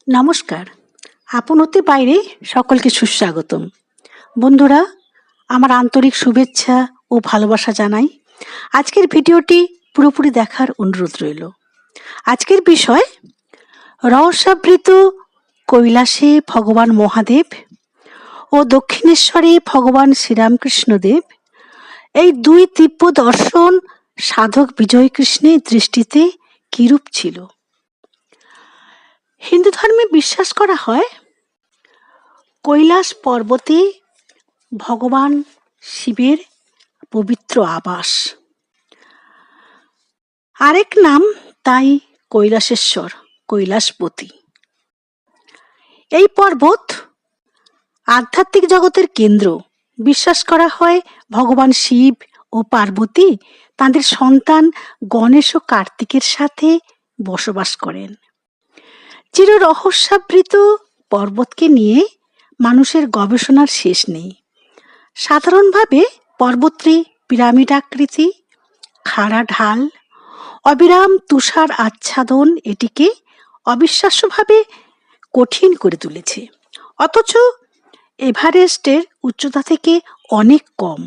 নমস্কার। আপন হতে বাইরে সকলকে সুস্বাগতম। বন্ধুরা, আমার আন্তরিক শুভেচ্ছা ও ভালোবাসা জানাই। আজকের ভিডিওটি পুরোপুরি দেখার অনুরোধ রইল। আজকের বিষয় রহস্যাবৃত কৈলাসে ভগবান মহাদেব ও দক্ষিণেশ্বরে ভগবান শ্রীরামকৃষ্ণদেব, এই দুই দিব্য দর্শন সাধক বিজয়কৃষ্ণের দৃষ্টিতে কিরূপ ছিল। হিন্দু ধর্মে বিশ্বাস করা হয় কৈলাস পর্বতে ভগবান শিবের পবিত্র আবাস। আরেক নাম তাই কৈলাসেশ্বর, কৈলাসপতি। এই পর্বত আধ্যাত্মিক জগতের কেন্দ্র। বিশ্বাস করা হয় ভগবান শিব ও পার্বতী তাঁদের সন্তান গণেশ ও কার্তিকের সাথে বসবাস করেন। চির রহস্যাবৃত পর্বতকে নিয়ে মানুষের গবেষণার শেষ নেই। সাধারণভাবে পর্বতটি পিরামিড আকৃতি, খাড়া ঢাল, অবিরাম তুষার আচ্ছাদন এটিকে অবিশ্বাস্যভাবে কঠিন করে তুলেছে। অথচ এভারেস্টের উচ্চতা থেকে অনেক কম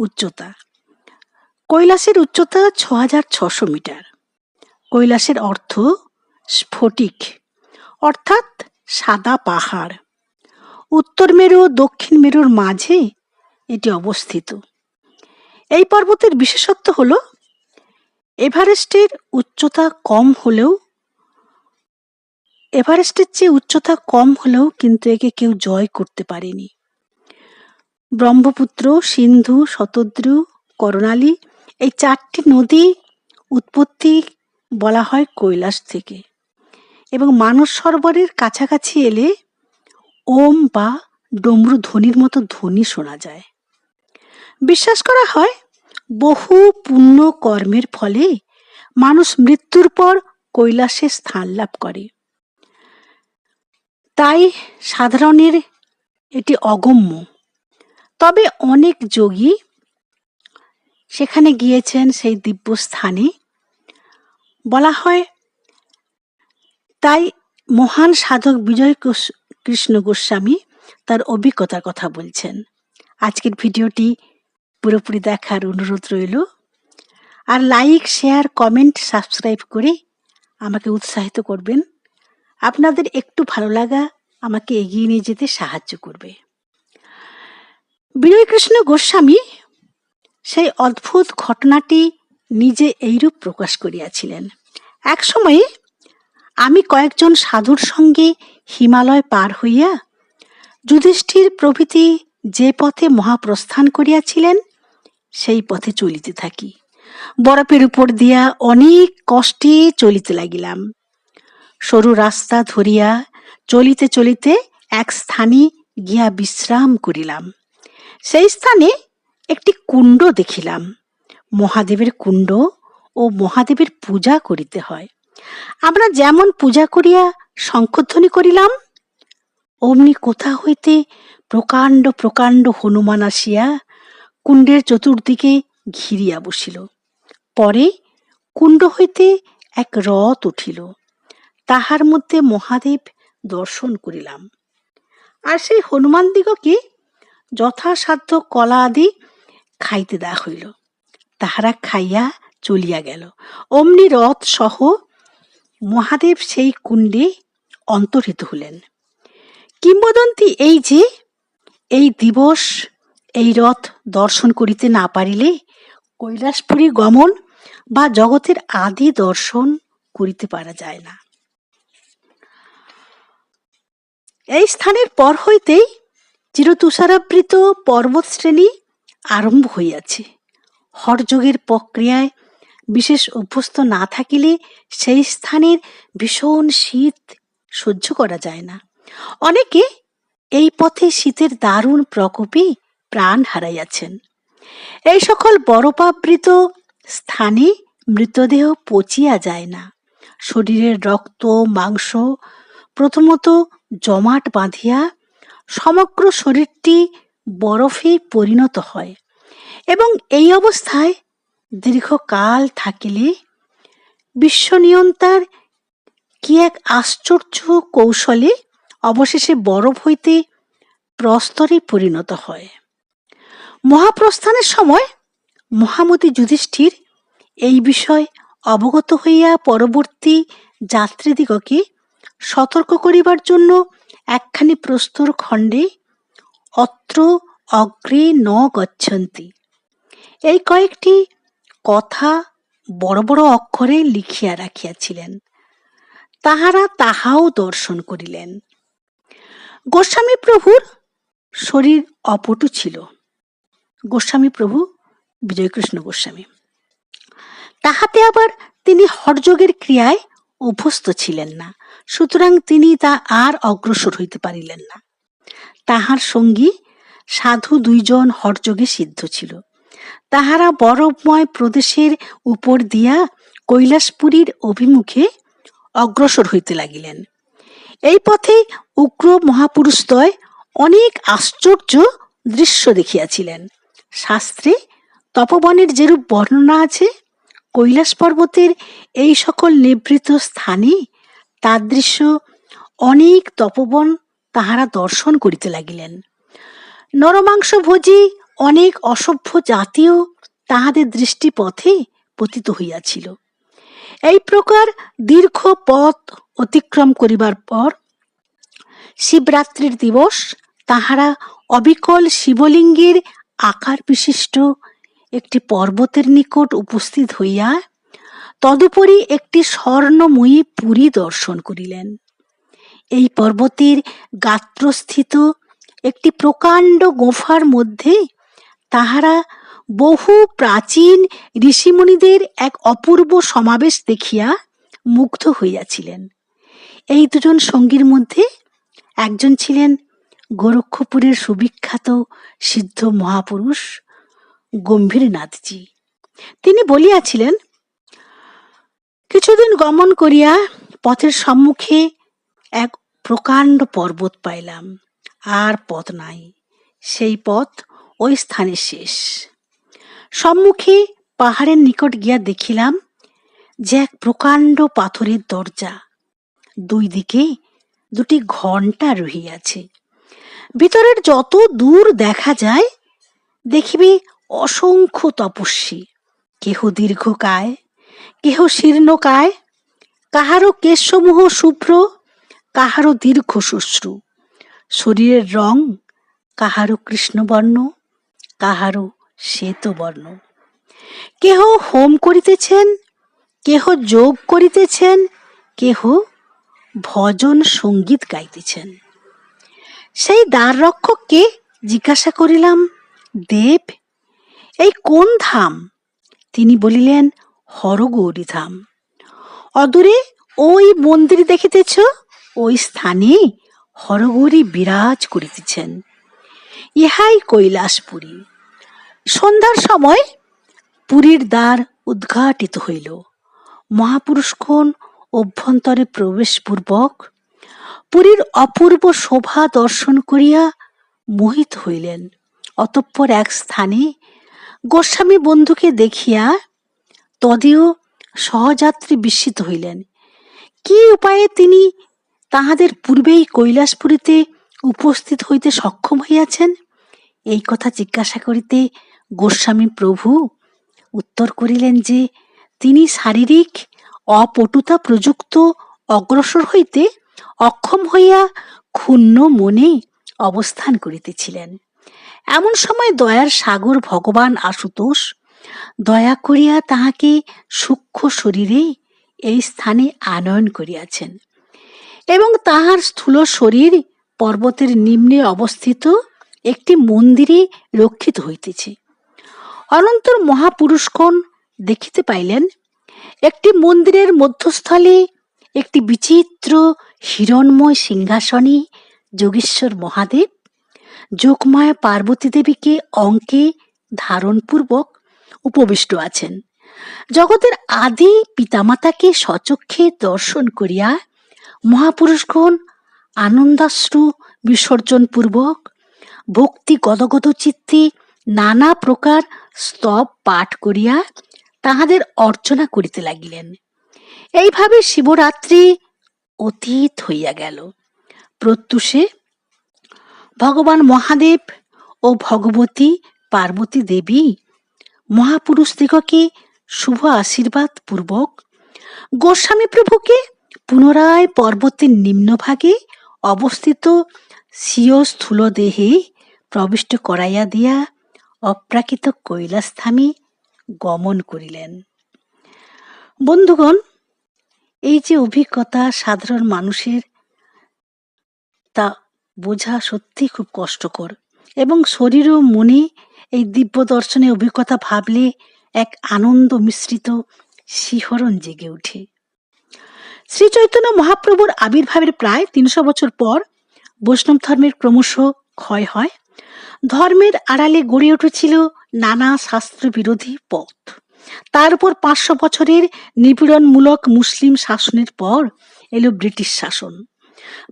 উচ্চতা। কৈলাসের উচ্চতা ৬,৬০০ মিটার। কৈলাসের অর্থ স্ফটিক, অর্থাৎ সাদা পাহাড়। উত্তর মেরু ও দক্ষিণ মেরুর মাঝে এটি অবস্থিত। এই পর্বতের বিশেষত্ব হল এভারেস্টের চেয়ে উচ্চতা কম হলেও কিন্তু একে কেউ জয় করতে পারেনি। ব্রহ্মপুত্র, সিন্ধু, শতদ্রু, করণালী এই 4টি নদী উৎপত্তি বলা হয় কৈলাস থেকে, এবং মানস সরোবরের কাছাকাছি এলে ওম বা ডমরু ধ্বনির মতো ধ্বনি শোনা যায়। বিশ্বাস করা হয় বহু পুণ্য কর্মের ফলে মানুষ মৃত্যুর পর কৈলাসে স্থান লাভ করে। তাই সাধারণের এটি অগম্য। তবে অনেক যোগী সেখানে গিয়েছেন, সেই দিব্য স্থানে। বলা হয় তাই মহান সাধক বিজয় কৃষ্ণ গোস্বামী তার অভিজ্ঞতার কথা বলছেন। আজকের ভিডিওটি পুরোপুরি দেখার অনুরোধ রইল। আর লাইক, শেয়ার, কমেন্ট, সাবস্ক্রাইব করে আমাকে উৎসাহিত করবেন। আপনাদের একটু ভালো লাগা আমাকে এগিয়ে নিয়ে যেতে সাহায্য করবে। বিজয়কৃষ্ণ গোস্বামী সেই অদ্ভুত ঘটনাটি নিজে এইরূপ প্রকাশ করিয়াছিলেন। এক সময়ে আমি কয়েকজন সাধুর সঙ্গে হিমালয় পার হইয়া যুধিষ্ঠির প্রভৃতি যে পথে মহাপ্রস্থান করিয়াছিলেন সেই পথে চলিতে থাকি। বরফের উপর দিয়া অনেক কষ্টে চলিতে লাগিলাম। সরু রাস্তা ধরিয়া চলিতে চলিতে এক স্থানে গিয়া বিশ্রাম করিলাম। সেই স্থানে একটি কুণ্ড দেখিলাম। মহাদেবের কুণ্ড ও মহাদেবের পূজা করিতে হয়। আমরা যেমন পূজা করিয়া শঙ্খধ্বনি করিলাম, অমনি কোথা হইতে প্রকাণ্ড প্রকাণ্ড হনুমান আসিয়া কুণ্ডের চতুর্দিকে ঘিরিয়া বসিল। পরে কুণ্ড হইতে এক রথ উঠিল, তাহার মধ্যে মহাদেব দর্শন করিলাম। আর সেই হনুমান দিগকে যথাসাধ্য কলা আদি খাইতে দেওয়া হইল। তাহারা খাইয়া চলিয়া গেল। অমনি রথ সহ মহাদেব সেই কুণ্ডে অন্তর্হিত হলেন। কিংবদন্তি এই যে এই দিবস এই রথ দর্শন করিতে না পারিলে কৈলাসপুরী গমন বা জগতের আদি দর্শন করিতে পারা যায় না। এই স্থানের পর হইতেই চিরতুষারাবৃত পর্বত শ্রেণী আরম্ভ হইয়াছে। হঠযোগের প্রক্রিয়ায় বিশেষ অভ্যস্ত না থাকিলে সেই স্থানের ভীষণ শীত সহ্য করা যায় না। অনেকে এই পথে শীতের দারুণ প্রকোপে প্রাণ হারাইয়াছেন। এই সকল বরফাবৃত স্থানে মৃতদেহ পচিয়া যায় না। শরীরের রক্ত মাংস প্রথমত জমাট বাঁধিয়া সমগ্র শরীরটি বরফে পরিণত হয়, এবং এই অবস্থায় দীর্ঘকাল থাকিলে বিশ্বনিয়ন্তার কি এক আশ্চর্য কৌশলে অবশেষে বরফ হইতে প্রস্তরে পরিণত হয়। মহাপ্রস্থানের সময় মহামতি যুধিষ্ঠির এই বিষয় অবগত হইয়া পরবর্তী যাত্রীদিগকে সতর্ক করিবার জন্য একখানি প্রস্তর খণ্ডে অত্র অগ্রে ন গচ্ছন্তি এই কয়েকটি কথা বড় বড় অক্ষরে লিখিয়া রাখিয়াছিলেন। তাহারা তাহাও দর্শন করিলেন। গোস্বামী প্রভুর শরীর অপটু ছিল। গোস্বামী প্রভু বিজয়কৃষ্ণ গোস্বামী। তাহাতে আবার তিনি হঠযোগের ক্রিয়ায় অভ্যস্ত ছিলেন না, সুতরাং তিনি তা আর অগ্রসর হইতে পারিলেন না। তাহার সঙ্গী সাধু 2 জন হঠযোগে সিদ্ধ ছিল। তাহারা বরফময় প্রদেশের উপর দিয়া কৈলাসপুরীর অভিমুখে অগ্রসর হইতে লাগিলেন। এই পথে উগ্র মহাপুরুষদ্বয় অনেক আশ্চর্য দৃশ্য দেখিয়াছিলেন। শাস্ত্রে তপবনের যেরূপ বর্ণনা আছে, কৈলাস পর্বতের এই সকল নিভৃত স্থানে তাদৃশ্য অনেক তপবন তাহারা দর্শন করিতে লাগিলেন। নরমাংসভোজী অনেক অসভ্য জাতিও তাহাদের দৃষ্টিপথে পতিত হইয়াছিল। এই প্রকার দীর্ঘ পথ অতিক্রম করিবার পর শিবরাত্রির দিবস তাহারা অবিকল শিবলিঙ্গের আকার বিশিষ্ট একটি পর্বতের নিকট উপস্থিত হইয়া তদুপরি একটি স্বর্ণময়ী পুরী দর্শন করিলেন। এই পর্বতের গাত্রস্থিত একটি প্রকাণ্ড গুফার মধ্যে তাহারা বহু প্রাচীন ঋষিমুনিদের এক অপূর্ব সমাবেশ দেখিয়া মুগ্ধ হইয়াছিলেন। এই 2 জন সঙ্গীর মধ্যে একজন ছিলেন গোরক্ষপুরের সুবিখ্যাত সিদ্ধ মহাপুরুষ গম্ভীরনাথজি। তিনি বলিয়াছিলেন, কিছুদিন গমন করিয়া পথের সম্মুখে এক প্রকাণ্ড পর্বত পাইলাম, আর পথ নাই, সেই পথ ওই স্থানে শেষ। সম্মুখে পাহাড়ের নিকট গিয়া দেখিলাম যে এক প্রকাণ্ড পাথরের দরজা, 2 দিকে 2টি ঘণ্টা রহিয়াছে। ভিতরের যত দূর দেখা যায় দেখিবে অসংখ্য তপস্বী, কেহ দীর্ঘকায়, কেহ শীর্ণকায়, কাহারও কেশসমূহ শুভ্র, কাহারও দীর্ঘ শুশ্রু, শরীরের রং কাহারও কৃষ্ণবর্ণ, কাহারও শ্বেতবর্ণ। কেহ হোম করিতেছেন, কেহ যোগ করিতেছেন, কেহ ভজন সঙ্গীত গাইতেছেন। সেই দ্বাররক্ষককে জিজ্ঞাসা করিলাম, দেব, এই কোন ধাম? তিনি বলিলেন, হরগৌরী ধাম। অদূরে ওই মন্দির দেখিতেছ, ওই স্থানে হরগৌরী বিরাজ করিতেছেন। ইহাই কৈলাসপুরী। সন্ধ্যার সময় পুরীর দ্বার উদ্ঘাটিত হইল। মহাপুরুষগণ অভ্যন্তরে প্রবেশপূর্বক পুরীর অপূর্ব শোভা দর্শন করিয়া মোহিত হইলেন। অতঃপর এক স্থানে গোস্বামী বন্ধুকে দেখিয়া তদীয় সহযাত্রী বিস্মিত হইলেন। কি উপায়ে তিনি তাহাদের পূর্বেই কৈলাসপুরীতে উপস্থিত হইতে সক্ষম হইয়াছেন? এই কথা জিজ্ঞাসা করিতে গোস্বামী প্রভু উত্তর করিলেন যে তিনি শারীরিক অপটুতা প্রযুক্ত অগ্রসর হইতে অক্ষম হইয়া ক্ষুণ্ণ মনে অবস্থান করিতেছিলেন। এমন সময় দয়ার সাগর ভগবান আশুতোষ দয়া করিয়া তাহাকে সূক্ষ্ম শরীরে এই স্থানে আনয়ন করিয়াছেন এবং তাহার স্থূল শরীর পর্বতের নিম্নে অবস্থিত একটি মন্দিরে রক্ষিত হইতেছে। অনন্তর মহাপুরুষগণ দেখিতে পাইলেন একটি মন্দিরের মধ্যস্থলে একটি বিচিত্র হিরণময় সিংহাসনে যোগেশ্বর মহাদেব যোগমায়া পার্বতী দেবীকে অঙ্কে ধারণপূর্বক উপবিষ্ট আছেন। জগতের আদি পিতামাতাকে স্বচক্ষে দর্শন করিয়া মহাপুরুষগণ আনন্দাশ্রু বিসর্জন পূর্বক ভক্তি গদগদ চিত্তে নানা প্রকার স্তব পাঠ করিয়া তাহাদের অর্চনা করিতে লাগিলেন। এইভাবে শিবরাত্রি অতীত হইয়া গেল। প্রত্যুষে ভগবান মহাদেব ও ভগবতী পার্বতী দেবী মহাপুরুষদিগকে শুভ আশীর্বাদ পূর্বক গোস্বামী প্রভুকে পুনরায় পর্বতের নিম্নভাগে অবস্থিত স্বীয় স্থূল দেহে প্রবিষ্ট করাইয়া দিয়া অপ্রাকৃত কৈলাসধামে গমন করিলেন। বন্ধুগণ, এই যে অভিজ্ঞতা সাধারণ মানুষের, তা বোঝা সত্যি খুব কষ্টকর, এবং শরীর ও মনে এই দিব্য দর্শনের অভিজ্ঞতা ভাবলে এক আনন্দ মিশ্রিত শিহরণ জেগে ওঠে। শ্রী চৈতন্য মহাপ্রভুর আবির্ভাবের প্রায় 300 বছর পর বৈষ্ণব ধর্মের ক্রমশ ক্ষয় হয়। ধর্মের আড়ালে গড়ে উঠেছিল নানা শাস্ত্র বিরোধী পথ। তার উপর 500 বছরের নিপীড়নমূলক মুসলিম শাসনের পর এলো ব্রিটিশ শাসন।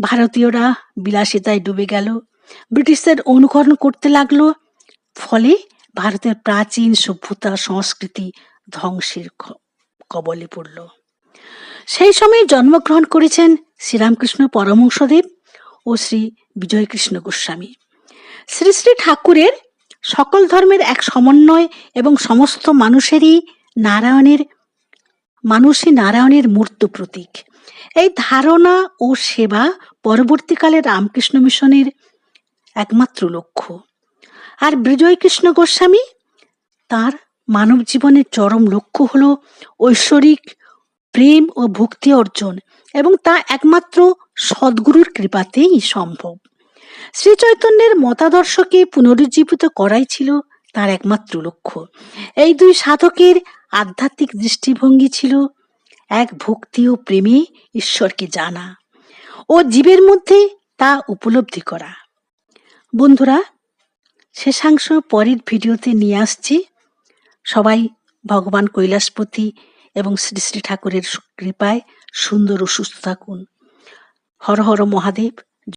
ভারতীয়রা বিলাসিতায় ডুবে গেল, ব্রিটিশদের অনুকরণ করতে লাগলো। ফলে ভারতের প্রাচীন সভ্যতা সংস্কৃতি ধ্বংসের কবলে পড়ল। সেই সময় জন্মগ্রহণ করেছেন শ্রীরামকৃষ্ণ পরমহংসদেব ও শ্রী বিজয়কৃষ্ণ গোস্বামী। শ্রী শ্রী ঠাকুরের সকল ধর্মের এক সমন্বয় এবং সমস্ত মানুষই নারায়ণের মূর্ত প্রতীক, এই ধারণা ও সেবা পরবর্তীকালে রামকৃষ্ণ মিশনের একমাত্র লক্ষ্য। আর বিজয়কৃষ্ণ গোস্বামী, তার মানব জীবনের চরম লক্ষ্য হল ঐশ্বরিক প্রেম ও ভক্তি অর্জন, এবং তা একমাত্র সদ্গুরুর কৃপাতেই সম্ভব। শ্রী চৈতন্যের মতাদর্শকে পুনরুজ্জীবিত করাই ছিল তার একমাত্র লক্ষ্য। এই দুই সাধকের আধ্যাত্মিক দৃষ্টিভঙ্গি ছিল এক ভক্তি ও প্রেমে ঈশ্বরকে জানা ও জীবের মধ্যে তা উপলব্ধি করা। বন্ধুরা, শেষাংশ পরের ভিডিওতে নিয়ে আসছি। সবাই ভগবান কৈলাসপতি এবং শ্রী শ্রী ঠাকুরের কৃপায় সুন্দর ও সুস্থ থাকুন। হর হর মহাদেব।